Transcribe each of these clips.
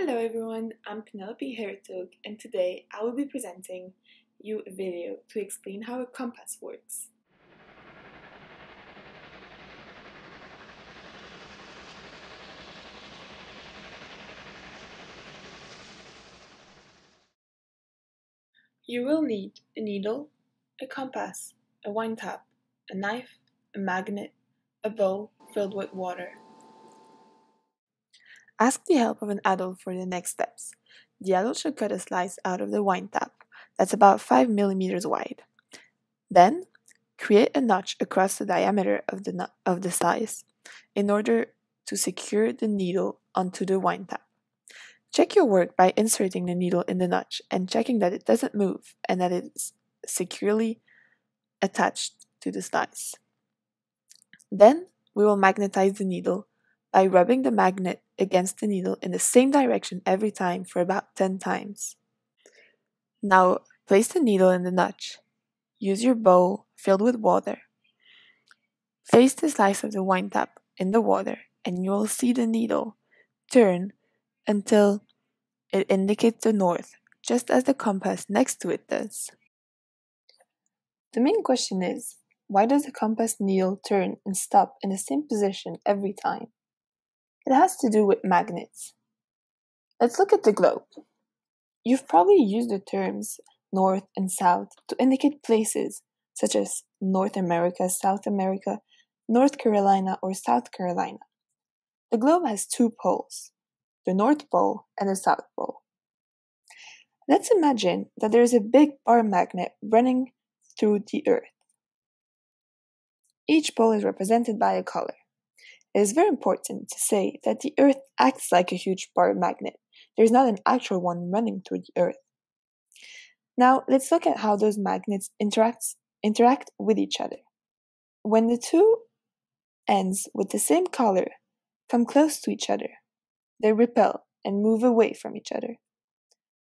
Hello everyone, I'm Penelope H, and today I will be presenting you a video to explain how a compass works. You will need a needle, a compass, a wine tap, a knife, a magnet, a bowl filled with water. Ask the help of an adult for the next steps. The adult should cut a slice out of the wine tap that's about 5 millimeters wide. Then, create a notch across the diameter of the slice in order to secure the needle onto the wine tap. Check your work by inserting the needle in the notch and checking that it doesn't move and that it is securely attached to the slice. Then, we will magnetize the needle by rubbing the magnet against the needle in the same direction every time for about 10 times. Now, place the needle in the notch. Use your bowl filled with water. Place the slice of the wine tap in the water and you will see the needle turn until it indicates the north, just as the compass next to it does. The main question is, why does the compass needle turn and stop in the same position every time? It has to do with magnets. Let's look at the globe. You've probably used the terms north and south to indicate places such as North America, South America, North Carolina, or South Carolina. The globe has two poles, the North Pole and the South Pole. Let's imagine that there is a big bar magnet running through the Earth. Each pole is represented by a color. It is very important to say that the Earth acts like a huge bar magnet. There is not an actual one running through the Earth. Now, let's look at how those magnets interact with each other. When the two ends with the same color come close to each other, they repel and move away from each other.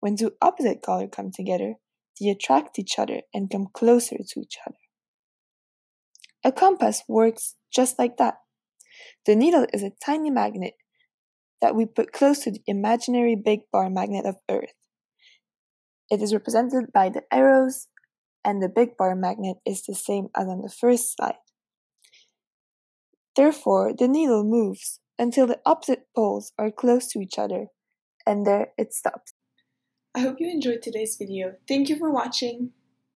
When two opposite colors come together, they attract each other and come closer to each other. A compass works just like that. The needle is a tiny magnet that we put close to the imaginary big bar magnet of Earth. It is represented by the arrows, and the big bar magnet is the same as on the first slide. Therefore, the needle moves until the opposite poles are close to each other, and there it stops. I hope you enjoyed today's video. Thank you for watching.